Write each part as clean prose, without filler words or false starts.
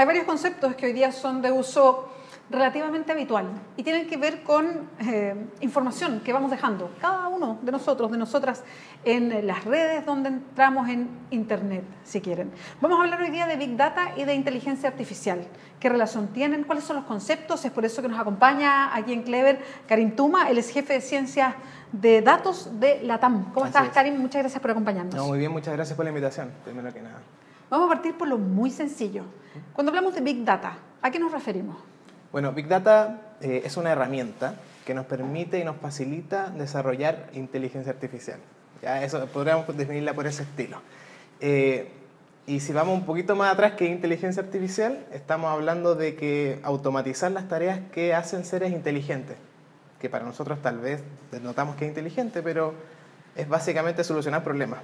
hay varios conceptos que hoy día son de uso relativamente habitual y tienen que ver con información que vamos dejando cada uno de nosotros, de nosotras, en las redes donde entramos en Internet, si quieren. Vamos a hablar hoy día de Big Data y de inteligencia artificial. ¿Qué relación tienen? ¿Cuáles son los conceptos? Es por eso que nos acompaña aquí en Clever Karim Tuma. Él es jefe de ciencias de datos de LATAM. ¿Cómo estás, Karim? Muchas gracias por acompañarnos. No, muy bien, muchas gracias por la invitación, primero que nada. Vamos a partir por lo muy sencillo. Cuando hablamos de Big Data, ¿a qué nos referimos? Bueno, Big Data es una herramienta que nos permite y nos facilita desarrollar inteligencia artificial. Ya eso podríamos definirla por ese estilo. Y si vamos un poquito más atrás que inteligencia artificial, estamos hablando de que automatizar las tareas que hacen seres inteligentes, que para nosotros tal vez notamos que es inteligente, pero es básicamente solucionar problemas.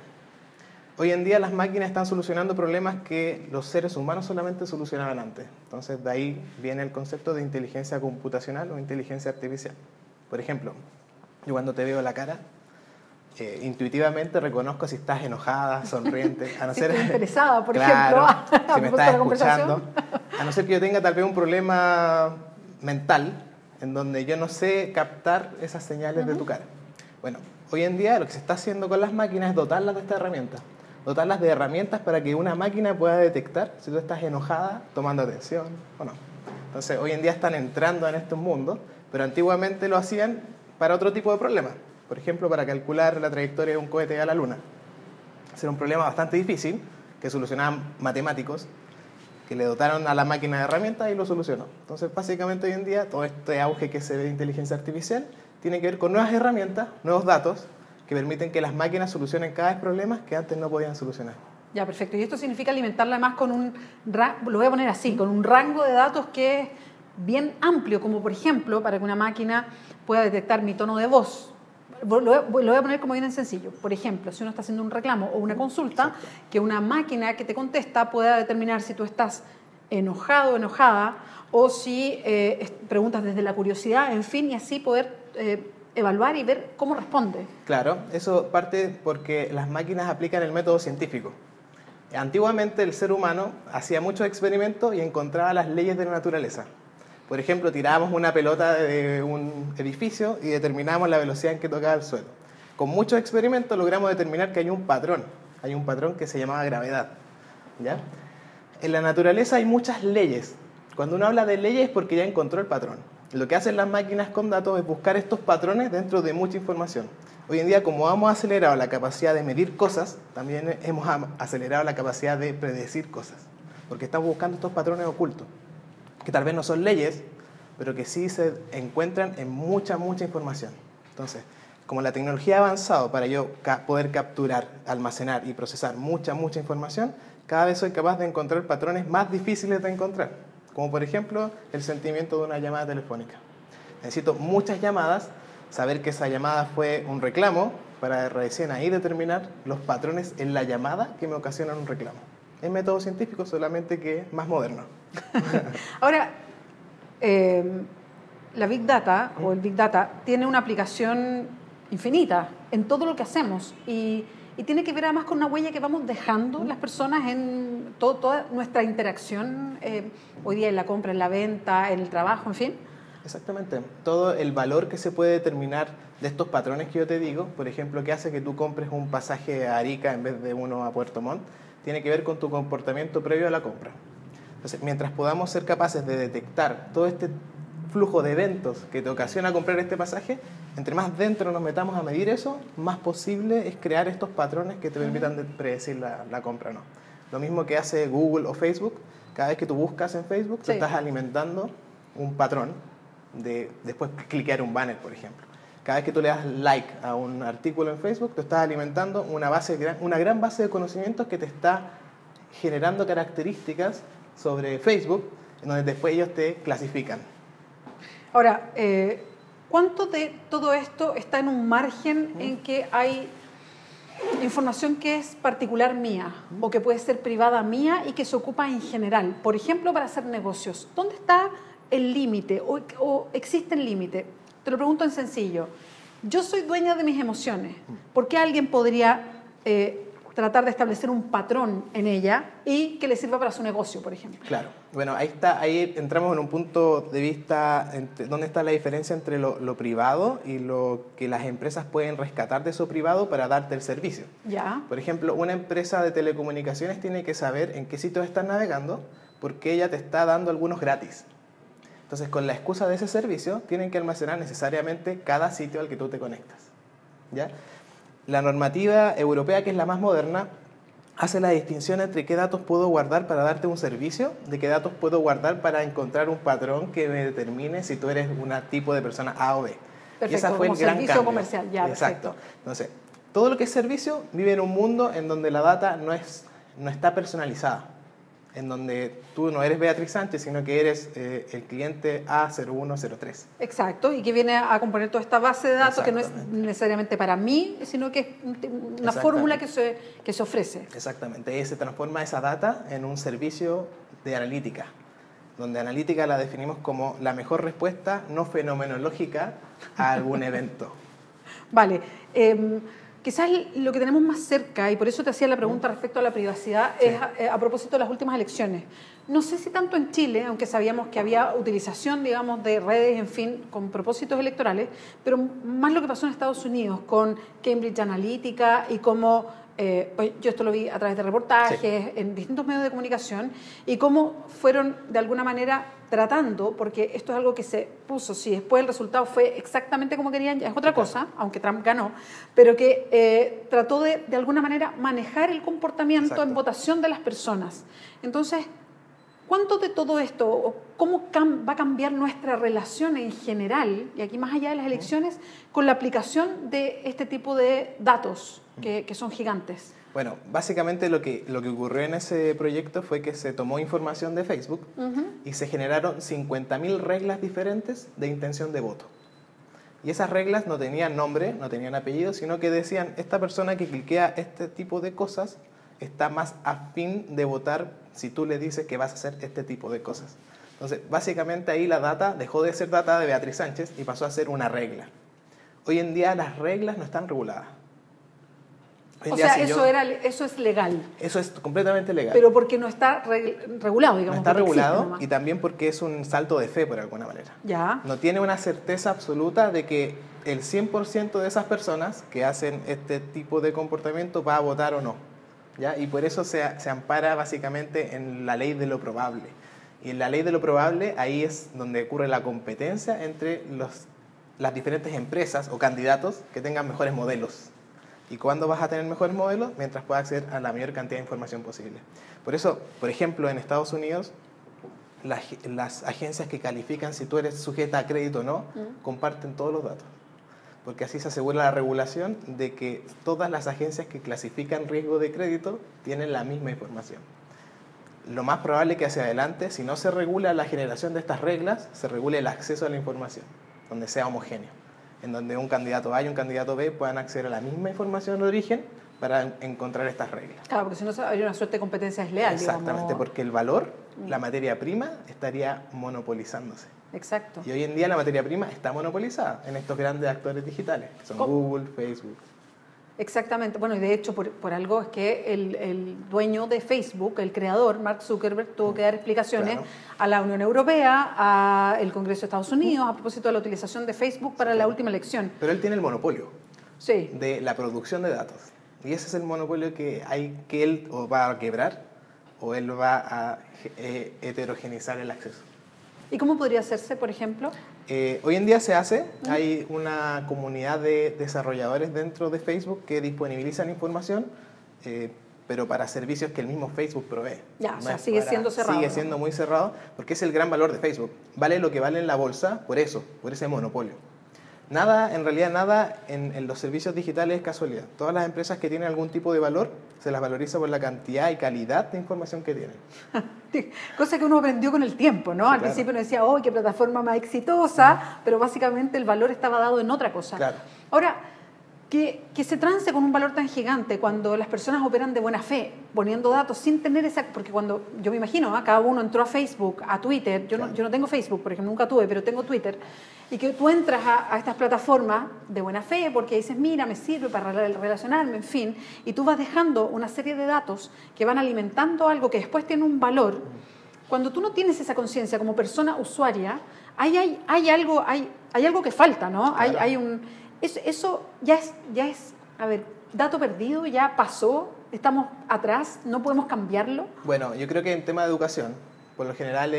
Hoy en día las máquinas están solucionando problemas que los seres humanos solamente solucionaban antes. Entonces de ahí viene el concepto de inteligencia computacional o inteligencia artificial. Por ejemplo, yo cuando te veo la cara, intuitivamente reconozco si estás enojada, sonriente, a no ser interesada, por claro, ejemplo, si me estás escuchando, a no ser que yo tenga tal vez un problema mental en donde yo no sé captar esas señales de tu cara. Bueno, hoy en día lo que se está haciendo con las máquinas es dotarlas de esta herramienta. Dotarlas de herramientas para que una máquina pueda detectar si tú estás enojada, tomando atención o no. Entonces, hoy en día están entrando en estos mundos, pero antiguamente lo hacían para otro tipo de problemas. Por ejemplo, para calcular la trayectoria de un cohete a la Luna. Ese era un problema bastante difícil, que solucionaban matemáticos, que le dotaron a la máquina de herramientas y lo solucionó. Entonces, básicamente hoy en día, todo este auge que se ve de inteligencia artificial tiene que ver con nuevas herramientas, nuevos datos, que permiten que las máquinas solucionen cada vez problemas que antes no podían solucionar. Ya, perfecto. Y esto significa alimentarla además con un, lo voy a poner así, con un rango de datos que es bien amplio, como por ejemplo, para que una máquina pueda detectar mi tono de voz. Lo voy a poner como bien en sencillo. Por ejemplo, si uno está haciendo un reclamo o una consulta, exacto, que una máquina que te contesta pueda determinar si tú estás enojado o enojada, o si preguntas desde la curiosidad, en fin, y así poder evaluar y ver cómo responde. Claro, eso parte porque las máquinas aplican el método científico. Antiguamente el ser humano hacía muchos experimentos y encontraba las leyes de la naturaleza. Por ejemplo, tirábamos una pelota de un edificio y determinábamos la velocidad en que tocaba el suelo. Con muchos experimentos logramos determinar que hay un patrón que se llamaba gravedad. ¿Ya? En la naturaleza hay muchas leyes. Cuando uno habla de leyes es porque ya encontró el patrón. Lo que hacen las máquinas con datos es buscar estos patrones dentro de mucha información. Hoy en día, como hemos acelerado la capacidad de medir cosas, también hemos acelerado la capacidad de predecir cosas. Porque estamos buscando estos patrones ocultos, que tal vez no son leyes, pero que sí se encuentran en mucha información. Entonces, como la tecnología ha avanzado para yo poder capturar, almacenar y procesar mucha información, cada vez soy capaz de encontrar patrones más difíciles de encontrar. Como por ejemplo, el sentimiento de una llamada telefónica. Necesito muchas llamadas, saber que esa llamada fue un reclamo, para recién ahí determinar los patrones en la llamada que me ocasionan un reclamo. Es método científico, solamente que más moderno. Ahora, la Big Data o el Big Data tiene una aplicación infinita en todo lo que hacemos y tiene que ver además con una huella que vamos dejando las personas en toda nuestra interacción hoy día en la compra, en la venta, en el trabajo, en fin. Exactamente. Todo el valor que se puede determinar de estos patrones que yo te digo, por ejemplo, que hace que tú compres un pasaje a Arica en vez de uno a Puerto Montt, tiene que ver con tu comportamiento previo a la compra. Entonces, mientras podamos ser capaces de detectar todo este flujo de eventos que te ocasiona comprar este pasaje, entre más dentro nos metamos a medir eso, más posible es crear estos patrones que te permitan predecir la compra o no. Lo mismo que hace Google o Facebook, cada vez que tú buscas en Facebook, sí, te estás alimentando un patrón de después cliquear un banner, por ejemplo. Cada vez que tú le das like a un artículo en Facebook, te estás alimentando una gran base de conocimientos que te está generando características sobre Facebook, en donde después ellos te clasifican. Ahora, ¿cuánto de todo esto está en un margen en que hay información que es particular mía o que puede ser privada mía y que se ocupa en general? Por ejemplo, para hacer negocios. ¿Dónde está el límite o existe el límite? Te lo pregunto en sencillo. Yo soy dueña de mis emociones. ¿Por qué alguien podría tratar de establecer un patrón en ella y que le sirva para su negocio, por ejemplo. Claro. Bueno, ahí entramos en un punto de vista donde está la diferencia entre lo privado y lo que las empresas pueden rescatar de eso privado para darte el servicio. Ya. Por ejemplo, una empresa de telecomunicaciones tiene que saber en qué sitios estás navegando porque ella te está dando algunos gratis. Entonces, con la excusa de ese servicio, tienen que almacenar necesariamente cada sitio al que tú te conectas, ¿ya? La normativa europea, que es la más moderna, hace la distinción entre qué datos puedo guardar para darte un servicio, de qué datos puedo guardar para encontrar un patrón que me determine si tú eres un tipo de persona A o B. Perfecto, y esa fue como el gran servicio cambio. comercial, ya, Exacto. perfecto. Entonces, todo lo que es servicio vive en un mundo en donde la data no está personalizada, en donde tú no eres Beatriz Sánchez, sino que eres el cliente A0103. Exacto, y que viene a componer toda esta base de datos que no es Exactamente. necesariamente para mí, sino que es una fórmula que se ofrece. Exactamente, y se transforma esa data en un servicio de analítica, donde analítica la definimos como la mejor respuesta no fenomenológica a algún evento. Vale. Quizás lo que tenemos más cerca, y por eso te hacía la pregunta respecto a la privacidad, Sí. es a propósito de las últimas elecciones. No sé si tanto en Chile, aunque sabíamos que había utilización, digamos, de redes, en fin, con propósitos electorales, pero más lo que pasó en Estados Unidos con Cambridge Analytica y cómo, pues yo esto lo vi a través de reportajes, Sí. en distintos medios de comunicación, y cómo fueron de alguna manera tratando, porque esto es algo que se puso, si después el resultado fue exactamente como querían, ya es otra cosa, aunque Trump ganó, pero que trató de alguna manera manejar el comportamiento Exacto. en votación de las personas. Entonces, ¿cuánto de todo esto, o cómo va a cambiar nuestra relación en general, y aquí más allá de las elecciones, con la aplicación de este tipo de datos que son gigantes? Bueno, básicamente lo que ocurrió en ese proyecto fue que se tomó información de Facebook y se generaron 50.000 reglas diferentes de intención de voto. Y esas reglas no tenían nombre, no tenían apellido, sino que decían, esta persona que cliquea este tipo de cosas está más afín de votar si tú le dices que vas a hacer este tipo de cosas. Entonces, básicamente ahí la data dejó de ser data de Beatriz Sánchez y pasó a ser una regla. Hoy en día las reglas no están reguladas. O sea, eso es legal, Eso es completamente legal. pero porque no está regulado, digamos. No está porque existe regulado nomás. y también porque es un salto de fe, por alguna manera. Ya. No tiene una certeza absoluta de que el 100% de esas personas que hacen este tipo de comportamiento va a votar o no, ¿ya? Y por eso se ampara básicamente en la ley de lo probable. Y en la ley de lo probable, ahí es donde ocurre la competencia entre las diferentes empresas o candidatos que tengan mejores modelos. ¿Y cuándo vas a tener mejores modelos? Mientras puedas acceder a la mayor cantidad de información posible. Por eso, por ejemplo, en Estados Unidos, las agencias que califican si tú eres sujeta a crédito o no, comparten todos los datos. Porque así se asegura la regulación de que todas las agencias que clasifican riesgo de crédito tienen la misma información. Lo más probable es que hacia adelante, si no se regula la generación de estas reglas, se regule el acceso a la información, donde sea homogéneo, en donde un candidato A y un candidato B puedan acceder a la misma información de origen para encontrar estas reglas. Claro, porque si no habría una suerte de competencia desleal. Exactamente, digamos. porque el valor, la materia prima, estaría monopolizándose. Exacto. Y hoy en día la materia prima está monopolizada en estos grandes actores digitales, que son Google, Facebook. Exactamente. Bueno, y de hecho, por algo es que el dueño de Facebook, el creador, Mark Zuckerberg, tuvo que dar explicaciones a la Unión Europea, al Congreso de Estados Unidos, a propósito de la utilización de Facebook para la última elección. Pero él tiene el monopolio Sí. de la producción de datos. Y ese es el monopolio que él o va a quebrar o él va a heterogeneizar el acceso. ¿Y cómo podría hacerse, por ejemplo? Hoy en día se hace, hay una comunidad de desarrolladores dentro de Facebook que disponibilizan información, pero para servicios que el mismo Facebook provee. Ya, No o sea, es sigue siendo cerrado. Sigue siendo muy cerrado porque es el gran valor de Facebook. Vale lo que vale en la bolsa por eso, por ese monopolio. Nada, en realidad nada en los servicios digitales es casualidad. Todas las empresas que tienen algún tipo de valor se las valoriza por la cantidad y calidad de información que tienen. Cosa que uno aprendió con el tiempo, ¿no? Sí, Al claro. principio uno decía, ¡oh, qué plataforma más exitosa! Pero básicamente el valor estaba dado en otra cosa. Claro. Ahora, que se trance con un valor tan gigante cuando las personas operan de buena fe, poniendo datos sin tener esa... Porque cuando, yo me imagino, cada uno entró a Facebook, a Twitter, yo no tengo Facebook, por ejemplo, nunca tuve, pero tengo Twitter, y que tú entras a estas plataformas de buena fe porque dices, mira, me sirve para relacionarme, en fin, y tú vas dejando una serie de datos que van alimentando algo que después tiene un valor. Cuando tú no tienes esa conciencia como persona usuaria, hay algo que falta, ¿no? Claro. Eso ya es, a ver, dato perdido, ya pasó, estamos atrás, no podemos cambiarlo. Bueno, yo creo que en tema de educación, por lo general,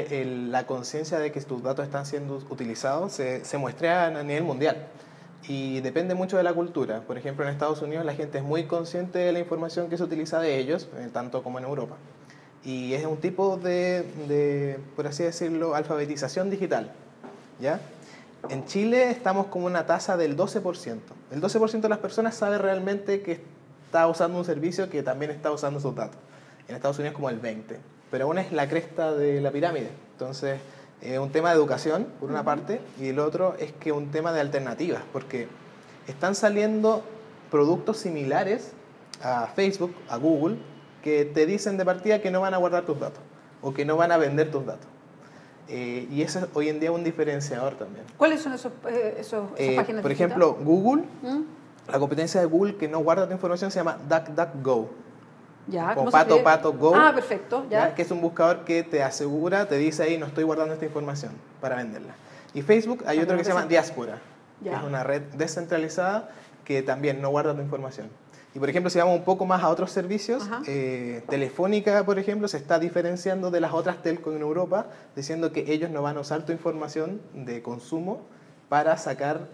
la conciencia de que tus datos están siendo utilizados se muestra a nivel mundial y depende mucho de la cultura. Por ejemplo, en Estados Unidos la gente es muy consciente de la información que se utiliza de ellos, tanto como en Europa. Y es un tipo de, por así decirlo, alfabetización digital, ¿ya? En Chile estamos con una tasa del 12%. El 12% de las personas sabe realmente que está usando un servicio que también está usando sus datos. En Estados Unidos como el 20%. Pero aún es la cresta de la pirámide. Entonces, es un tema de educación, por una parte, y el otro es que un tema de alternativas, porque están saliendo productos similares a Facebook, a Google, que te dicen de partida que no van a guardar tus datos o que no van a vender tus datos. Y eso es hoy en día un diferenciador también. ¿Cuáles son esas páginas? Por ejemplo, Google, la competencia de Google que no guarda tu información se llama DuckDuckGo. Ya, como pato, go. Ah, perfecto. Ya. Que es un buscador que te asegura, te dice ahí, no estoy guardando esta información para venderla. Y Facebook hay otro que se llama Diaspora, que es una red descentralizada que también no guarda tu información. Y por ejemplo, si vamos un poco más a otros servicios, Telefónica, por ejemplo, se está diferenciando de las otras telcos en Europa, diciendo que ellos no van a usar tu información de consumo para sacar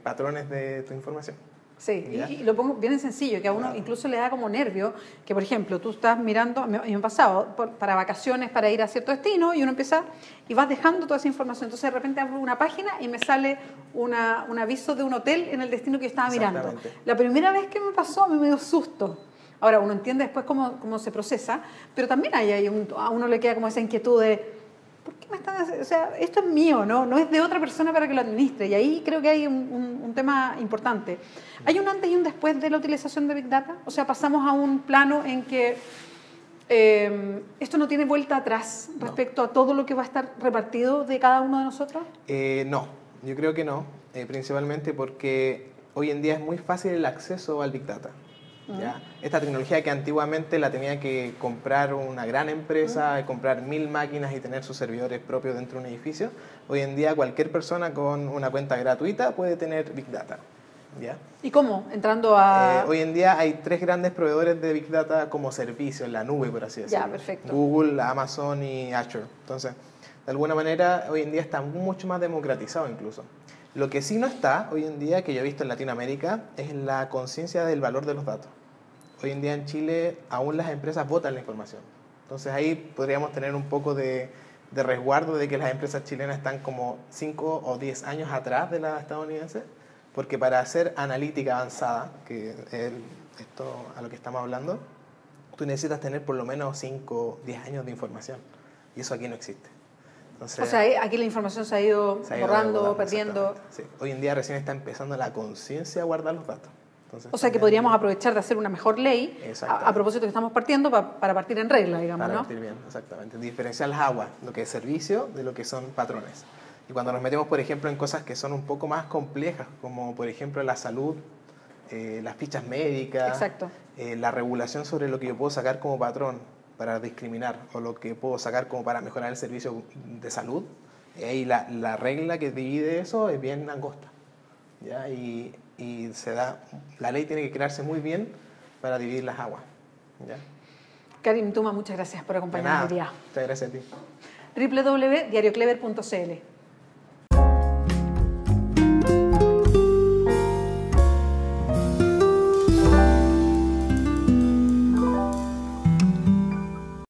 patrones de tu información. Sí, y lo pongo bien sencillo, que a uno incluso le da como nervio, que por ejemplo, tú estás mirando, me han pasado, para vacaciones, para ir a cierto destino, y uno empieza, y vas dejando toda esa información, entonces de repente abro una página y me sale un aviso de un hotel en el destino que yo estaba mirando. La primera vez que me pasó, a mí me dio susto. Ahora, uno entiende después cómo se procesa, pero también a uno le queda como esa inquietud de, ¿por qué me están haciendo? O sea, esto es mío, no es de otra persona para que lo administre. Y ahí creo que hay un tema importante. ¿Hay un antes y un después de la utilización de Big Data? O sea, pasamos a un plano en que esto no tiene vuelta atrás respecto a todo lo que va a estar repartido de cada uno de nosotros. No, yo creo que no. Principalmente porque hoy en día es muy fácil el acceso al Big Data. ¿Ya? Esta tecnología que antiguamente la tenía que comprar una gran empresa, comprar 1000 máquinas y tener sus servidores propios dentro de un edificio, hoy en día cualquier persona con una cuenta gratuita puede tener Big Data. ¿Ya? ¿Y cómo? Entrando a... hoy en día hay 3 grandes proveedores de Big Data como servicio en la nube, por así decirlo. Ya, perfecto. Google, Amazon y Azure. Entonces, de alguna manera, hoy en día está mucho más democratizado incluso. Lo que sí no está hoy en día, que yo he visto en Latinoamérica, es la conciencia del valor de los datos. Hoy en día en Chile aún las empresas botan la información. Entonces ahí podríamos tener un poco de resguardo de que las empresas chilenas están como 5 o 10 años atrás de las estadounidenses, porque para hacer analítica avanzada, que es esto a lo que estamos hablando, tú necesitas tener por lo menos 5 o 10 años de información. Y eso aquí no existe. Entonces, o sea, aquí la información se ha ido borrando, perdiendo. Sí. Hoy en día recién está empezando la conciencia a guardar los datos. Entonces, o sea, que podríamos aprovechar de hacer una mejor ley a propósito que estamos partiendo para partir en regla, digamos, para ¿no? partir bien, exactamente. Diferenciar las aguas, lo que es servicio de lo que son patrones. Y cuando nos metemos, por ejemplo, en cosas que son un poco más complejas, como por ejemplo la salud, las fichas médicas, la regulación sobre lo que yo puedo sacar como patrón para discriminar o lo que puedo sacar como para mejorar el servicio de salud, ahí la regla que divide eso es bien angosta, ¿ya? Y la ley tiene que crearse muy bien para dividir las aguas, ¿ya? Karim Tuma, muchas gracias por acompañarnos hoy día. Muchas gracias a ti. www.diarioclever.cl